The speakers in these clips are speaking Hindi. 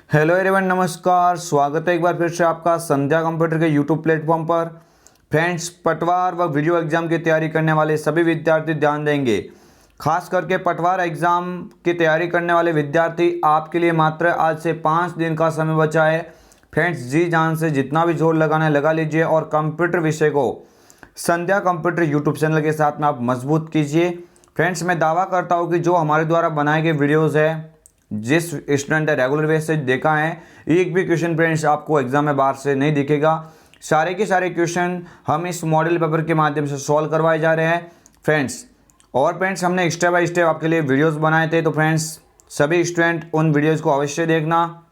हेलो एवरीवन, नमस्कार। स्वागत है एक बार फिर से आपका संध्या कंप्यूटर के यूट्यूब प्लेटफॉर्म पर। फ्रेंड्स, पटवार व वीडियो एग्जाम की तैयारी करने वाले सभी विद्यार्थी ध्यान देंगे। खास करके पटवार एग्जाम की तैयारी करने वाले विद्यार्थी, आपके लिए मात्र आज से 5 दिन का समय बचा है। फ्रेंड्स, जी जान से जितना भी जोर लगाना है लगा लीजिए और कंप्यूटर विषय को संध्या कंप्यूटर यूट्यूब चैनल के साथ में आप मजबूत कीजिए। फ्रेंड्स, मैं दावा करता हूँ कि जो हमारे द्वारा बनाए गए वीडियोज़ है, जिस स्टूडेंट ने रेगुलर बेस से देखा है, एक भी क्वेश्चन फ्रेंड्स आपको एग्जाम में बाहर से नहीं दिखेगा। सारे के सारे क्वेश्चन हम इस मॉडल पेपर के माध्यम से सॉल्व करवाए जा रहे हैं फ्रेंड्स। और फ्रेंड्स, हमने स्टेप बाय स्टेप आपके लिए वीडियोस बनाए थे, तो फ्रेंड्स सभी स्टूडेंट उन वीडियोस को अवश्य देखना।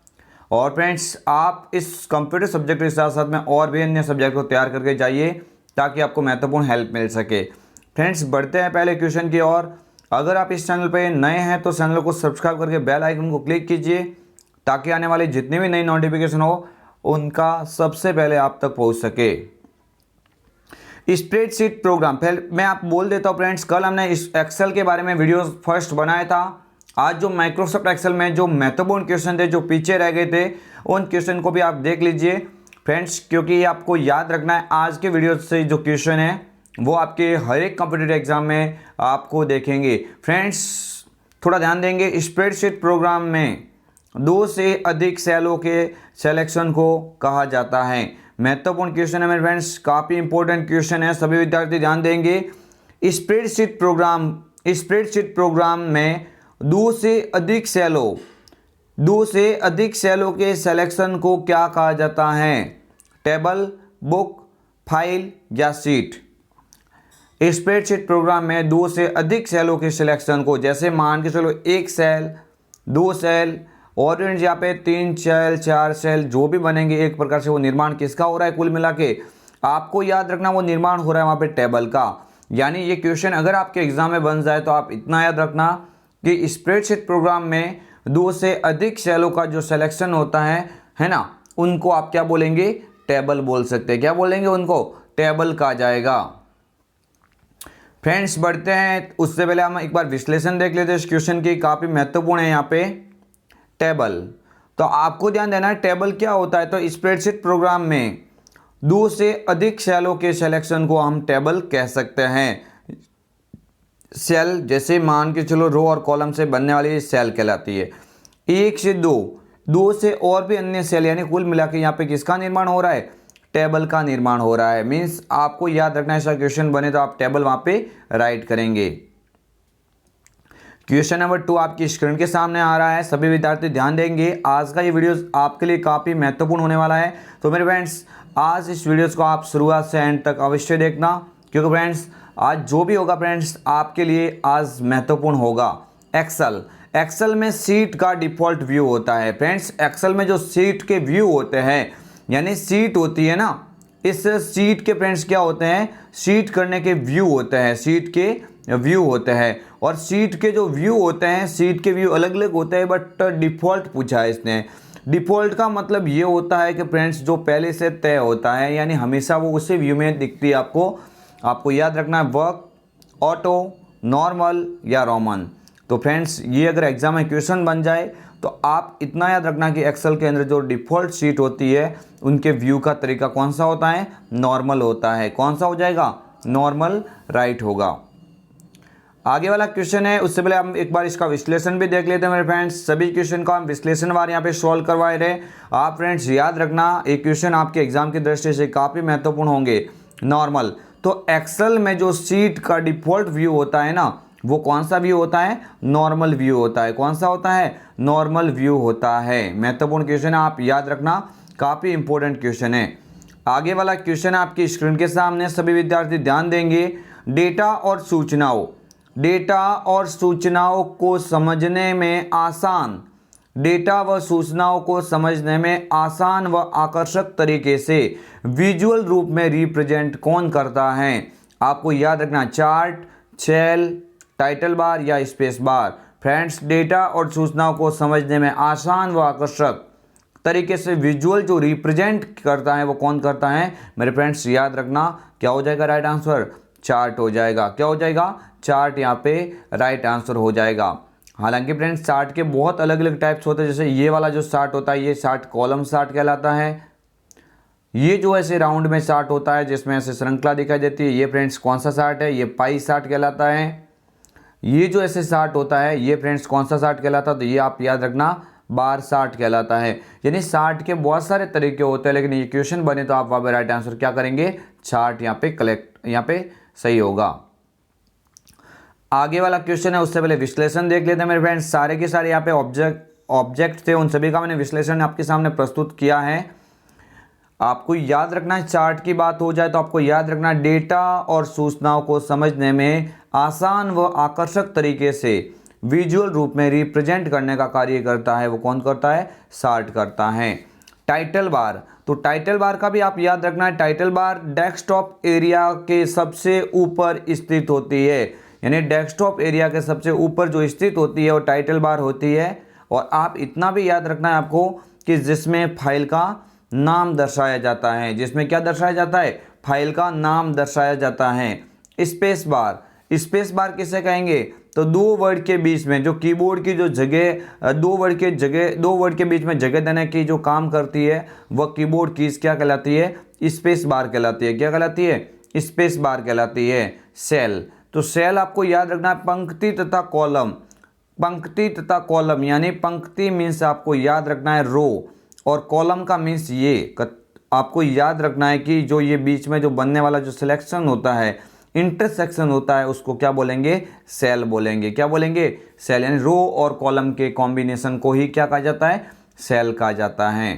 और फ्रेंड्स, आप इस कंप्यूटर सब्जेक्ट के साथ साथ में और भी अन्य सब्जेक्ट को तैयार करके जाइए ताकि आपको महत्वपूर्ण हेल्प मिल सके। फ्रेंड्स, बढ़ते हैं पहले क्वेश्चन की ओर। अगर आप इस चैनल पर नए हैं तो चैनल को सब्सक्राइब करके बेल आइकन को क्लिक कीजिए ताकि आने वाली जितनी भी नई नोटिफिकेशन हो उनका सबसे पहले आप तक पहुंच सके। स्प्रेडशीट प्रोग्राम, पहले मैं आप बोल देता हूं फ्रेंड्स, कल हमने इस एक्सेल के बारे में वीडियो फर्स्ट बनाया था। आज जो माइक्रोसॉफ्ट एक्सेल में जो महत्वपूर्ण क्वेश्चन थे, जो पीछे रह गए थे, उन क्वेश्चन को भी आप देख लीजिए फ्रेंड्स, क्योंकि ये आपको याद रखना है। आज के वीडियो से जो क्वेश्चन है वो आपके हर एक कॉम्पिटिटिव एग्जाम में आपको देखेंगे। फ्रेंड्स, थोड़ा ध्यान देंगे। स्प्रेडशीट प्रोग्राम में 2 से अधिक सेलों के सिलेक्शन को कहा जाता है। महत्वपूर्ण क्वेश्चन है मेरे फ्रेंड्स, काफ़ी इंपॉर्टेंट क्वेश्चन है, सभी विद्यार्थी ध्यान देंगे। स्प्रेडशीट प्रोग्राम में 2 से अधिक सेलों के सिलेक्शन को क्या कहा जाता है? टेबल, बुक, फाइल या शीट। स्प्रेडशीट प्रोग्राम में 2 से अधिक सेलों के सिलेक्शन को, जैसे मान के चलो 1 सेल, 2 सेल और यहाँ पे 3 सेल, 4 सेल जो भी बनेंगे, एक प्रकार से वो निर्माण किसका हो रहा है? कुल मिला के आपको याद रखना वो निर्माण हो रहा है वहाँ पे टेबल का। यानी ये क्वेश्चन अगर आपके एग्जाम में बन जाए तो आप इतना याद रखना कि स्प्रेडशीट प्रोग्राम में 2 से अधिक सेलों का जो सिलेक्शन होता है ना, उनको आप क्या बोलेंगे? टेबल बोल सकते हैं। क्या बोलेंगे? उनको टेबल कहा जाएगा। फ्रेंड्स, बढ़ते हैं, उससे पहले हम एक बार विश्लेषण देख लेते हैं इस क्वेश्चन की, काफ़ी महत्वपूर्ण है यहाँ पे। टेबल, तो आपको ध्यान देना है टेबल क्या होता है। तो स्प्रेडशीट प्रोग्राम में 2 से अधिक सेलों के सिलेक्शन को हम टेबल कह सकते हैं। सेल, जैसे मान के चलो रो और कॉलम से बनने वाली सेल कहलाती है। 1 से 2 से और भी अन्य सेल, यानी कुल मिला के यहाँ पे किसका निर्माण हो रहा है? टेबल का निर्माण हो रहा है। मीन्स आपको याद रखना है, ऐसा क्वेश्चन बने तो आप टेबल वहां पे राइट करेंगे। क्वेश्चन नंबर 2 आपकी स्क्रीन के सामने आ रहा है, सभी विद्यार्थी ध्यान देंगे। आज का ये वीडियो आपके लिए काफ़ी महत्वपूर्ण होने वाला है, तो मेरे फ्रेंड्स आज इस वीडियोस को आप शुरुआत से एंड तक अवश्य देखना, क्योंकि फ्रेंड्स आज जो भी होगा फ्रेंड्स आपके लिए आज महत्वपूर्ण होगा। एक्सेल में सीट का डिफॉल्ट व्यू होता है। फ्रेंड्स, एक्सेल में जो सीट के व्यू होते हैं, यानी सीट होती है ना, इस सीट के फ्रेंड्स क्या होते हैं? सीट करने के व्यू होते हैं, सीट के व्यू होते हैं। और सीट के जो व्यू होते हैं, सीट के व्यू अलग अलग होते हैं, बट डिफ़ॉल्ट पूछा है इसने। डिफ़ॉल्ट का मतलब ये होता है कि फ्रेंड्स जो पहले से तय होता है, यानी हमेशा वो उसी व्यू में दिखती है। आपको याद रखना है, वर्क, ऑटो, नॉर्मल या रोमन। तो फ्रेंड्स ये अगर एग्जाम में क्वेश्चन बन जाए तो आप इतना याद रखना कि एक्सेल के अंदर जो डिफ़ॉल्ट सीट होती है उनके व्यू का तरीका कौन सा होता है? नॉर्मल होता है। कौन सा हो जाएगा? नॉर्मल राइट होगा। आगे वाला क्वेश्चन है, उससे पहले हम एक बार इसका विश्लेषण भी देख लेते हैं मेरे फ्रेंड्स। सभी क्वेश्चन का हम विश्लेषण बार यहाँ पे सॉल्व करवाए रहे। आप फ्रेंड्स याद रखना, एक क्वेश्चन आपके एग्जाम की दृष्टि से काफ़ी महत्वपूर्ण होंगे। नॉर्मल, तो एक्सेल में जो सीट का डिफ़ॉल्ट व्यू होता है ना, वो कौन सा व्यू होता है? नॉर्मल व्यू होता है। कौन सा होता है? नॉर्मल व्यू होता है। महत्वपूर्ण क्वेश्चन है, आप याद रखना, काफ़ी इंपॉर्टेंट क्वेश्चन है। आगे वाला क्वेश्चन आपकी स्क्रीन के सामने, सभी विद्यार्थी ध्यान देंगे। डेटा और सूचनाओं को समझने में आसान व आकर्षक तरीके से विजुअल रूप में रिप्रेजेंट कौन करता है? आपको याद रखना, चार्ट, सेल, टाइटल बार या स्पेस बार। फ्रेंड्स, डेटा और सूचनाओं को समझने में आसान व आकर्षक तरीके से विजुअल जो रिप्रेजेंट करता है वो कौन करता है? मेरे फ्रेंड्स याद रखना, क्या हो जाएगा राइट आंसर? चार्ट हो जाएगा। क्या हो जाएगा? चार्ट यहाँ पे राइट आंसर हो जाएगा। हालांकि फ्रेंड्स चार्ट के बहुत अलग अलग टाइप्स होते हैं, जैसे ये वाला जो चार्ट होता है ये चार्ट कॉलम चार्ट कहलाता है। ये जो ऐसे राउंड में चार्ट होता है जिसमें ऐसे श्रृंखला दिखाई देती है, ये फ्रेंड्स कौन सा चार्ट है, ये पाई चार्ट कहलाता है। ये जो ऐसे चार्ट होता है ये फ्रेंड्स कौन सा चार्ट कहलाता है, तो ये आप याद रखना बार चार्ट कहलाता है। यानी चार्ट के बहुत सारे तरीके होते हैं, लेकिन ये क्वेश्चन बने तो आप वहाँ पे राइट आंसर क्या करेंगे, चार्ट यहाँ पे सही होगा। आगे वाला क्वेश्चन है उससे पहले विश्लेषण देख लेते हैं मेरे फ्रेंड्स। सारे के सारे यहाँ पे ऑब्जेक्ट थे, उन सभी का मैंने विश्लेषण आपके सामने प्रस्तुत किया है। आपको याद रखना है, चार्ट की बात हो जाए तो आपको याद रखना है डेटा और सूचनाओं को समझने में आसान व आकर्षक तरीके से विजुअल रूप में रिप्रेजेंट करने का कार्य करता है, वो कौन करता है, चार्ट करता है। टाइटल बार, तो टाइटल बार का भी आप याद रखना है, टाइटल बार डेस्कटॉप एरिया के सबसे ऊपर स्थित होती है। यानी डेस्कटॉप एरिया के सबसे ऊपर जो स्थित होती है वो टाइटल बार होती है। और आप इतना भी याद रखना है आपको कि जिसमें फाइल का नाम दर्शाया जाता है, जिसमें क्या दर्शाया जाता है, फाइल का नाम दर्शाया जाता है। स्पेस बार, स्पेस बार किसे कहेंगे, तो दो वर्ड के बीच में जो कीबोर्ड की जो जगह, दो वर्ड के बीच में जगह देने की जो काम करती है वह कीबोर्ड कीज क्या कहलाती है, स्पेस बार कहलाती है। क्या कहलाती है, स्पेस बार कहलाती है। सेल, तो सेल आपको याद रखना है पंक्ति तथा कॉलम, पंक्ति तथा कॉलम, यानी पंक्ति मीन्स आपको याद रखना है रो, और कॉलम का मीन्स ये आपको याद रखना है कि जो ये बीच में जो बनने वाला जो सिलेक्शन होता है, इंटरसेक्शन होता है, उसको क्या बोलेंगे, सेल बोलेंगे। क्या बोलेंगे, सेल। यानी रो और कॉलम के कॉम्बिनेशन को ही क्या कहा जाता है, सेल कहा जाता है।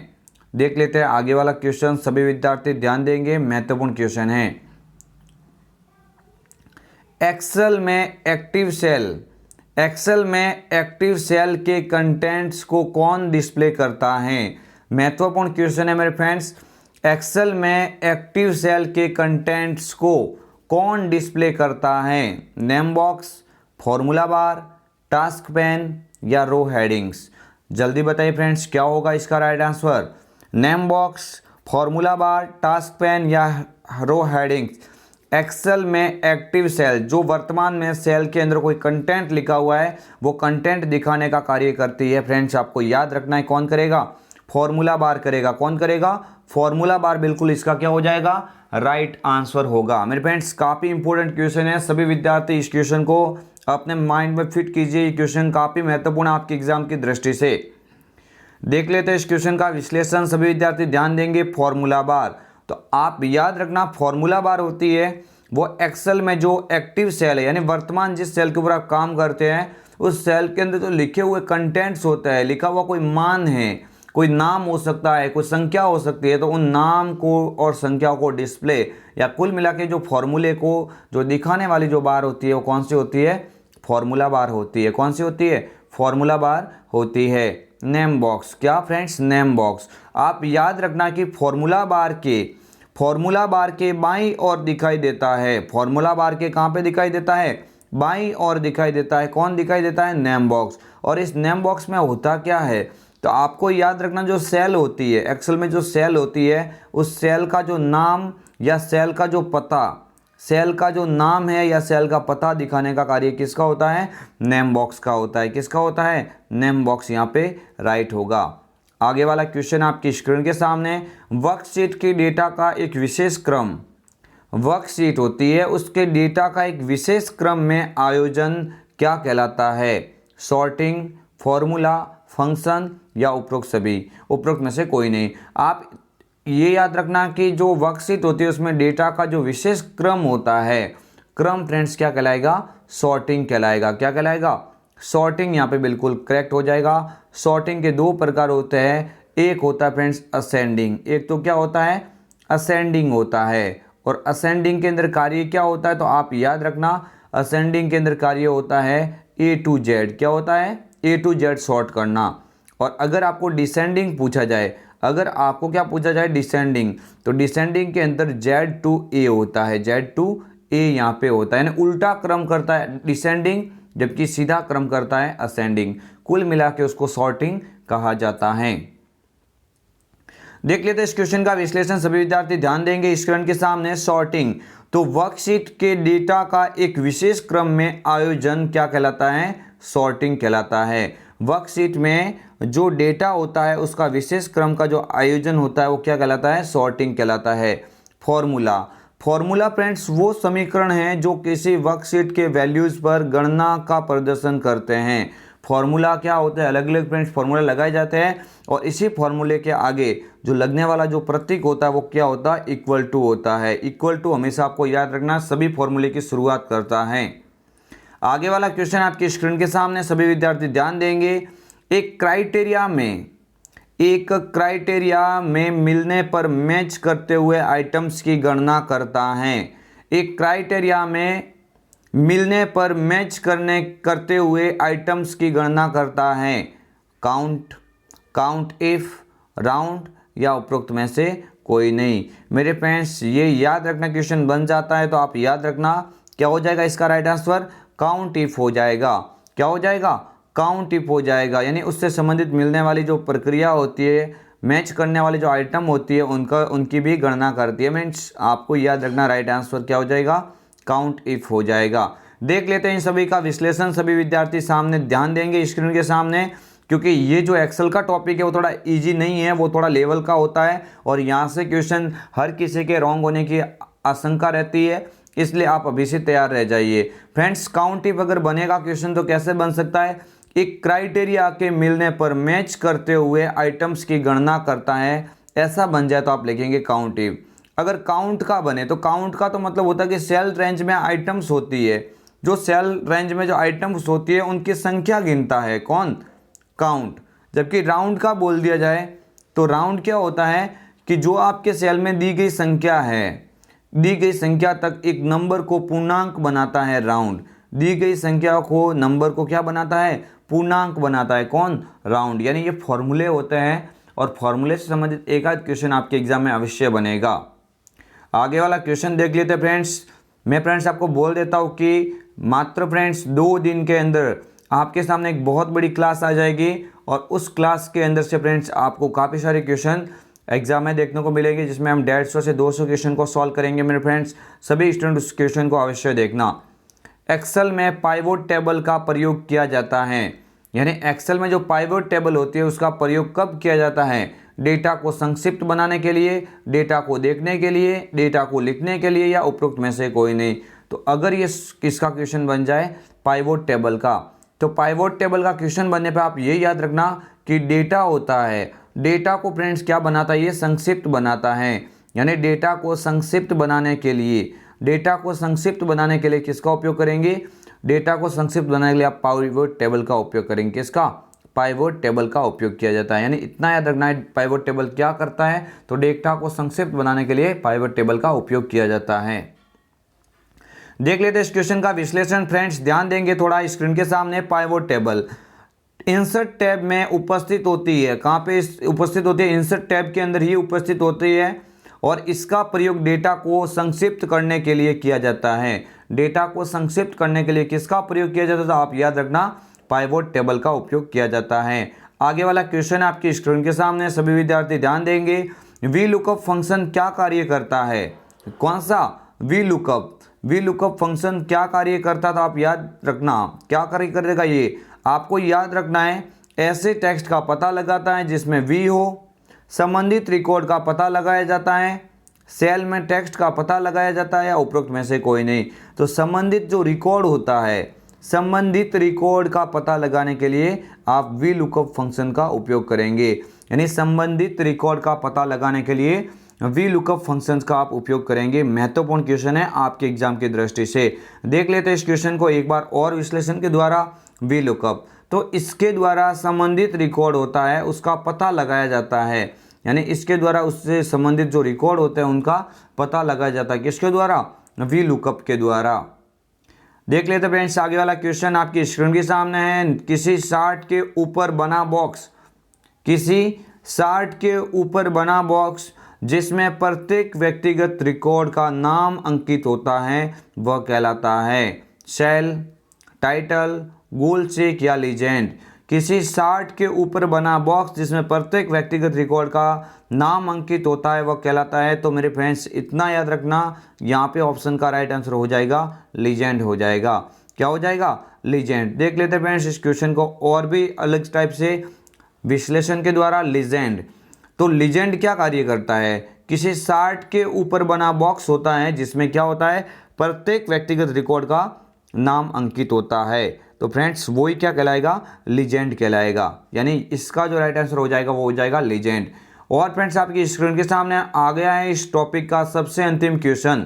देख लेते हैं आगे वाला क्वेश्चन, सभी विद्यार्थी ध्यान देंगे, महत्वपूर्ण क्वेश्चन है। एक्सेल में एक्टिव सेल, एक्सेल में एक्टिव सेल के कंटेंट्स को कौन डिस्प्ले करता है। महत्वपूर्ण क्वेश्चन है मेरे फ्रेंड्स। एक्सेल में एक्टिव सेल के कंटेंट्स को कौन डिस्प्ले करता है, name box, formula bar, task pane या रो हेडिंग्स। जल्दी बताइए फ्रेंड्स क्या होगा इसका right answer, name box, formula bar, task pane या रो हेडिंग्स। एक्सेल में एक्टिव सेल, जो वर्तमान में सेल के अंदर कोई कंटेंट लिखा हुआ है वो कंटेंट दिखाने का कार्य करती है। फ्रेंड्स आपको याद रखना है कौन करेगा, फॉर्मूला बार करेगा। कौन करेगा, फॉर्मूला बार, बिल्कुल इसका क्या हो जाएगा, राइट आंसर होगा। मेरे फ्रेंड्स काफ़ी इंपॉर्टेंट क्वेश्चन है, सभी विद्यार्थी इस क्वेश्चन को अपने माइंड में फिट कीजिए। ये क्वेश्चन काफ़ी महत्वपूर्ण आपके एग्जाम की दृष्टि से। देख लेते हैं इस क्वेश्चन का विश्लेषण, सभी विद्यार्थी ध्यान देंगे। फॉर्मूला बार, तो आप याद रखना फॉर्मूला बार होती है वो एक्सेल में जो एक्टिव सेल है, यानी वर्तमान जिस सेल के ऊपर आप काम करते हैं उस सेल के अंदर जो लिखे हुए कंटेंट्स होता है, लिखा हुआ कोई मान है, कोई नाम हो सकता है, कोई संख्या हो सकती है, तो उन नाम को और संख्याओं को डिस्प्ले या कुल मिला के जो फॉर्मूले को जो दिखाने वाली जो बार होती है वो कौन सी होती है, फॉर्मूला बार होती है। कौन सी होती है, फॉर्मूला बार होती है। नेम बॉक्स, क्या फ्रेंड्स, नेम बॉक्स। आप याद रखना कि फॉर्मूला बार के बाईं ओर दिखाई देता है। फॉर्मूला बार के कहाँ पे दिखाई देता है, बाईं ओर दिखाई देता है। कौन दिखाई देता है, नेम बॉक्स। और इस नेम बॉक्स में होता क्या है, तो आपको याद रखना जो सेल होती है, एक्सेल में जो सेल होती है उस सेल का जो नाम या सेल का जो पता, सेल का जो नाम है या सेल का पता दिखाने का कार्य किसका होता है, नेम बॉक्स का होता है। किसका होता है, नेम बॉक्स, यहाँ पे राइट होगा। आगे वाला क्वेश्चन आपकी स्क्रीन के सामने, वर्कशीट की डेटा का एक विशेष क्रम, वर्कशीट होती है उसके डेटा का एक विशेष क्रम में आयोजन क्या कहलाता है, सॉर्टिंग, फॉर्मूला, फंक्शन या उपरोक्त सभी। उपरोक्त में से कोई नहीं। आप ये याद रखना कि जो वर्कशीट होती है उसमें डेटा का जो विशेष क्रम होता है, क्रम फ्रेंड्स क्या कहलाएगा, सॉर्टिंग कहलाएगा। क्या कहलाएगा, सॉर्टिंग। यहाँ पे बिल्कुल करेक्ट हो जाएगा। सॉर्टिंग के दो प्रकार होते हैं, एक होता है फ्रेंड्स असेंडिंग, एक तो क्या होता है, असेंडिंग होता है। और असेंडिंग के अंदर कार्य क्या होता है, तो आप याद रखना असेंडिंग के अंदर कार्य होता है A to Z। क्या होता है, A to Z सॉर्ट करना। और अगर आपको डिसेंडिंग पूछा जाए, अगर आपको क्या पूछा जाए, डिसेंडिंग, तो डिसेंडिंग के अंदर Z to A होता है, Z to A यहाँ पे होता है, यानी उल्टा क्रम करता है डिसेंडिंग, जबकि सीधा क्रम करता है असेंडिंग। कुल मिला के उसको सॉर्टिंग कहा जाता है। देख लेते हैं इस क्वेश्चन का विश्लेषण, सभी विद्यार्थी ध्यान देंगे स्क्रीन के सामने। सॉर्टिंग, तो वर्कशीट के डेटा का एक विशेष क्रम में आयोजन क्या कहलाता है, सॉर्टिंग कहलाता है। वर्कशीट में जो डेटा होता है उसका विशेष क्रम का जो आयोजन होता है वो क्या कहलाता है? सॉर्टिंग कहलाता है। फॉर्मूला फ्रेंड्स वो समीकरण हैं जो किसी वर्कशीट के वैल्यूज़ पर गणना का प्रदर्शन करते हैं। फॉर्मूला क्या होता है? अलग अलग फ्रेंड्स फॉर्मूला लगाए जाते हैं और इसी फॉर्मूले के आगे जो लगने वाला जो प्रतीक होता है वो क्या होता है? इक्वल टू होता है। इक्वल टू हमेशा आपको याद रखना सभी फॉर्मूले की शुरुआत करता है। आगे वाला क्वेश्चन आपकी स्क्रीन के सामने, सभी विद्यार्थी ध्यान देंगे। एक क्राइटेरिया में मिलने पर मैच करते हुए आइटम्स की गणना करता है। एक क्राइटेरिया में मिलने पर मैच करते हुए आइटम्स की गणना करता है। काउंट इफ, राउंड या उपरोक्त में से कोई नहीं। मेरे फ्रेंड्स ये याद रखना क्वेश्चन बन जाता है तो आप याद रखना क्या हो जाएगा इसका राइट आंसर? काउंट इफ हो जाएगा। क्या हो जाएगा? काउंट इफ हो जाएगा। यानी उससे संबंधित मिलने वाली जो प्रक्रिया होती है, मैच करने वाली जो आइटम होती है उनकी भी गणना करती है। मीन्स आपको याद रखना राइट आंसर क्या हो जाएगा? काउंट इफ हो जाएगा। देख लेते हैं इन सभी का विश्लेषण। सभी विद्यार्थी सामने ध्यान देंगे स्क्रीन के सामने, क्योंकि ये जो एक्सेल का टॉपिक है वो थोड़ा इजी नहीं है, वो थोड़ा लेवल का होता है और यहाँ से क्वेश्चन हर किसी के रॉन्ग होने की आशंका रहती है, इसलिए आप अभी से तैयार रह जाइए। फ्रेंड्स काउंट इफ अगर बनेगा क्वेश्चन तो कैसे बन सकता है? एक क्राइटेरिया के मिलने पर मैच करते हुए आइटम्स की गणना करता है, ऐसा बन जाए तो आप लिखेंगे काउंट इफ। अगर काउंट का बने तो काउंट का तो मतलब होता है कि सेल रेंज में आइटम्स होती है, जो सेल रेंज में जो आइटम्स होती है उनकी संख्या गिनता है कौन? काउंट। जबकि राउंड का बोल दिया जाए तो राउंड क्या होता है कि जो आपके सेल में दी गई संख्या है, दी गई संख्या तक एक नंबर को पूर्णांक बनाता है राउंड। दी गई संख्या को नंबर को क्या बनाता है? पूर्णांक बनाता है कौन? राउंड। यानी ये फॉर्मूले होते हैं और फॉर्मूले से संबंधित एक आध क्वेश्चन आपके एग्जाम में अवश्य बनेगा। आगे वाला क्वेश्चन देख लेते हैं फ्रेंड्स। मैं फ्रेंड्स आपको बोल देता हूँ कि मात्र फ्रेंड्स 2 दिन के अंदर आपके सामने एक बहुत बड़ी क्लास आ जाएगी और उस क्लास के अंदर से फ्रेंड्स आपको काफ़ी सारे क्वेश्चन एग्जाम में देखने को मिलेंगे, जिसमें हम 150 से 200 क्वेश्चन को सॉल्व करेंगे। मेरे फ्रेंड्स सभी स्टूडेंट उस क्वेश्चन को अवश्य देखना। एक्सेल में पाइवोट टेबल का प्रयोग किया जाता है। यानी एक्सेल में जो पाइवोट टेबल होती है उसका प्रयोग कब किया जाता है? डेटा को संक्षिप्त बनाने के लिए, डेटा को देखने के लिए, डेटा को लिखने के लिए या उपरोक्त में से कोई नहीं। तो अगर ये किसका क्वेश्चन बन जाए? पाइवोट टेबल का। तो पाइवोट टेबल का क्वेश्चन बनने पर आप ये याद रखना कि डेटा होता है, डेटा को फ्रेंड्स क्या बनाता है? ये संक्षिप्त बनाता है। यानी डेटा को संक्षिप्त बनाने के लिए, डेटा को संक्षिप्त बनाने के लिए किसका उपयोग करेंगे? डेटा को संक्षिप्त बनाने के लिए आप पाइवोट टेबल का उपयोग करेंगे। किसका? पाइवोट टेबल का उपयोग किया जाता है। यानी इतना याद रखना है पाइवोट टेबल क्या करता है, तो डेटा को संक्षिप्त बनाने के लिए पाइवोट टेबल का उपयोग किया जाता है। देख लेते हैं इस क्वेश्चन का विश्लेषण। फ्रेंड्स ध्यान देंगे थोड़ा स्क्रीन के सामने। पाइवोट टेबल इंसर्ट टैब में उपस्थित होती है। कहाँ पे उपस्थित होती है? इंसर्ट टैब के अंदर ही उपस्थित होती है और इसका प्रयोग डेटा को संक्षिप्त करने के लिए किया जाता है। डेटा को संक्षिप्त करने के लिए किसका प्रयोग किया जाता है? तो आप याद रखना पाइवोट टेबल का उपयोग किया जाता है। आगे वाला क्वेश्चन आपकी स्क्रीन के सामने, सभी विद्यार्थी ध्यान देंगे। वी लुकअप फंक्शन क्या कार्य करता है? कौन सा? वी लुकअप फंक्शन क्या कार्य करता था? आप याद रखना क्या कार्य करेगा ये, आपको याद रखना है। ऐसे टेक्स्ट का पता लगाता है जिसमें वी हो, संबंधित रिकॉर्ड का पता लगाया जाता है, सेल में टेक्स्ट का पता लगाया जाता है या उपरोक्त में से कोई नहीं। तो संबंधित जो रिकॉर्ड होता है, संबंधित रिकॉर्ड का पता लगाने के लिए आप वी लुकअप फंक्शन का उपयोग करेंगे। यानी संबंधित रिकॉर्ड का पता लगाने के लिए वी लुकअप फंक्शंस का आप उपयोग करेंगे। महत्वपूर्ण क्वेश्चन है आपके एग्जाम की दृष्टि से। देख लेते हैं इस क्वेश्चन को एक बार और विश्लेषण के द्वारा। वी लुकअप तो इसके द्वारा संबंधित रिकॉर्ड होता है उसका पता लगाया जाता है। यानी इसके द्वारा उससे संबंधित जो रिकॉर्ड होते हैं उनका पता लगाया जाता है। किसके द्वारा? वी लुकअप के द्वारा। देख लेते फ्रेंड्स आगे वाला क्वेश्चन आपकी स्क्रीन के सामने है। किसी चार्ट के ऊपर बना बॉक्स, किसी चार्ट के ऊपर बना बॉक्स जिसमें प्रत्येक व्यक्तिगत रिकॉर्ड का नाम अंकित होता है वह कहलाता है सेल, टाइटल, गोल चेक या लीजेंड। किसी चार्ट के ऊपर बना बॉक्स जिसमें प्रत्येक व्यक्तिगत रिकॉर्ड का नाम अंकित होता है वह कहलाता है। तो मेरे फ्रेंड्स इतना याद रखना, यहाँ पे ऑप्शन का राइट आंसर हो जाएगा लीजेंड हो जाएगा। क्या हो जाएगा, लीजेंड। देख लेते हैं फ्रेंड्स इस क्वेश्चन को और भी अलग टाइप से विश्लेषण के द्वारा। लीजेंड, तो लीजेंड क्या कार्य करता है, किसी सार्ट के ऊपर बना बॉक्स होता है जिसमें क्या होता है, प्रत्येक व्यक्तिगत रिकॉर्ड का नाम अंकित होता है। तो फ्रेंड्स वही क्या कहलाएगा, लीजेंड कहलाएगा। यानी इसका जो राइट आंसर हो जाएगा वो हो जाएगा लीजेंड। और फ्रेंड्स आपकी स्क्रीन के सामने आ गया है इस टॉपिक का सबसे अंतिम क्वेश्चन,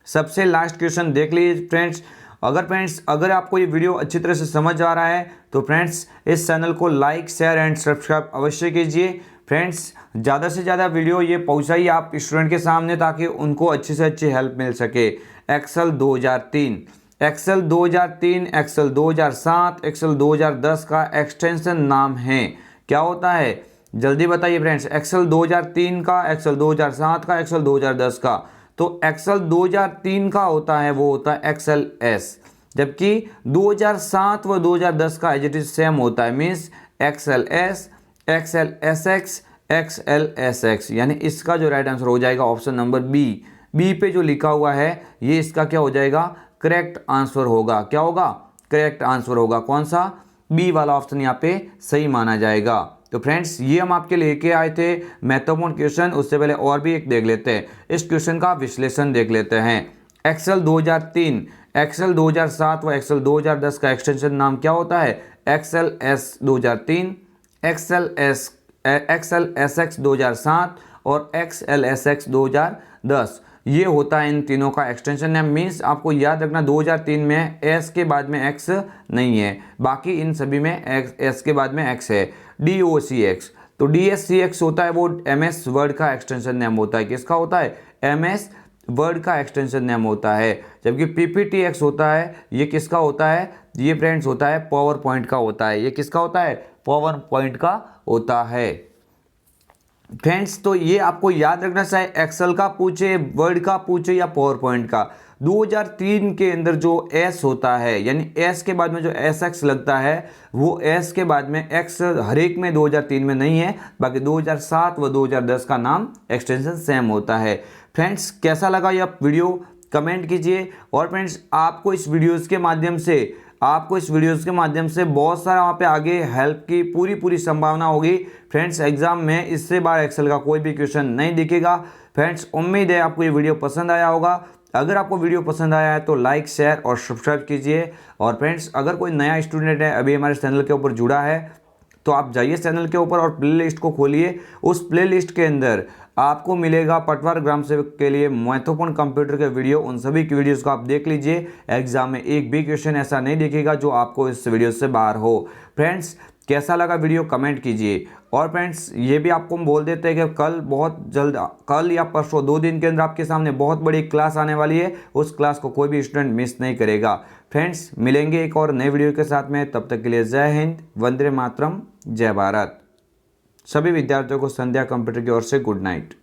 सबसे लास्ट क्वेश्चन देख लीजिए फ्रेंड्स। अगर आपको ये वीडियो अच्छी तरह से समझ आ रहा है तो फ्रेंड्स इस चैनल को लाइक शेयर एंड सब्सक्राइब अवश्य कीजिए। फ्रेंड्स ज़्यादा से ज़्यादा वीडियो ये पहुंचाइए आप स्टूडेंट के सामने ताकि उनको अच्छी से अच्छी हेल्प मिल सके। एक्सेल 2003, एक्सेल 2003, एक्सेल 2007, एक्सेल 2010 का एक्सटेंशन नाम है, क्या होता है, जल्दी बताइए फ्रेंड्स। एक्सेल 2003 का, एक्सेल 2007 का, एक्सेल 2010 का। तो एक्सेल 2003 का होता है वो होता है एक्सेल एस, जबकि 2007 व 2010 का एज इट इज सेम होता है, means Excel S, Excel S X, XL S X. यानी इसका जो राइट आंसर हो जाएगा ऑप्शन नंबर बी। बी पे जो लिखा हुआ है ये इसका क्या हो जाएगा, करेक्ट आंसर होगा। क्या होगा, करेक्ट आंसर होगा। कौन सा, बी वाला ऑप्शन यहाँ पे सही माना जाएगा। तो फ्रेंड्स ये हम आपके लेके आए थे महत्वपूर्ण क्वेश्चन। उससे पहले और भी एक देख लेते हैं, इस क्वेश्चन का विश्लेषण देख लेते हैं। एक्सेल 2003, एक्सेल 2007 व एक्सेल 2010 का एक्सटेंशन नाम क्या होता है, Excel S 2003, Excel S X 2007 और एक्सएल एस एक्स 2010। ये होता है इन तीनों का एक्सटेंशन नेम। मीन्स आपको याद रखना 2003 में एस के बाद में एक्स नहीं है, बाकी इन सभी में एस के बाद में एक्स है। DOCX, तो DSCX होता है वो MS वर्ड का एक्सटेंशन नेम होता है। किसका होता है, MS वर्ड का एक्सटेंशन नेम होता है। जबकि PPTX होता है ये किसका होता है, ये फ्रेंड्स होता है पावर पॉइंट का होता है। ये किसका होता है, पावर पॉइंट का होता है फ्रेंड्स। तो ये आपको याद रखना, चाहे एक्सेल का पूछे, वर्ड का पूछे या पावर पॉइंट का। 2003 के अंदर जो एस होता है, यानी एस के बाद में जो एस एक्स लगता है वो एस के बाद में एक्स हर एक में 2003 में नहीं है, बाकी 2007 व 2010 का नाम एक्सटेंशन सेम होता है। फ्रेंड्स कैसा लगा यह वीडियो कमेंट कीजिए। और फ्रेंड्स आपको इस वीडियोज़ के माध्यम से बहुत सारा वहाँ पे आगे हेल्प की पूरी संभावना होगी। फ्रेंड्स एग्जाम में इससे बार एक्सेल का कोई भी क्वेश्चन नहीं दिखेगा। फ्रेंड्स उम्मीद है आपको ये वीडियो पसंद आया होगा। अगर आपको वीडियो पसंद आया है तो लाइक शेयर और सब्सक्राइब कीजिए। और फ्रेंड्स अगर कोई नया स्टूडेंट है अभी हमारे चैनल के ऊपर जुड़ा है तो आप जाइए चैनल के ऊपर और प्लेलिस्ट को खोलिए। उस प्लेलिस्ट के अंदर आपको मिलेगा पटवार ग्राम सेवक के लिए महत्वपूर्ण कंप्यूटर के वीडियो। उन सभी की वीडियोस को आप देख लीजिए। एग्जाम में एक भी क्वेश्चन ऐसा नहीं दिखेगा जो आपको इस वीडियो से बाहर हो। फ्रेंड्स कैसा लगा वीडियो कमेंट कीजिए। और फ्रेंड्स ये भी आपको हम बोल देते हैं कि कल बहुत जल्द, कल या परसों 2 दिन के अंदर आपके सामने बहुत बड़ी क्लास आने वाली है। उस क्लास को कोई भी स्टूडेंट मिस नहीं करेगा। फ्रेंड्स मिलेंगे एक और नए वीडियो के साथ में, तब तक के लिए जय हिंद, वंदे मातरम, जय भारत। सभी विद्यार्थियों को संध्या कंप्यूटर की ओर से गुड नाइट।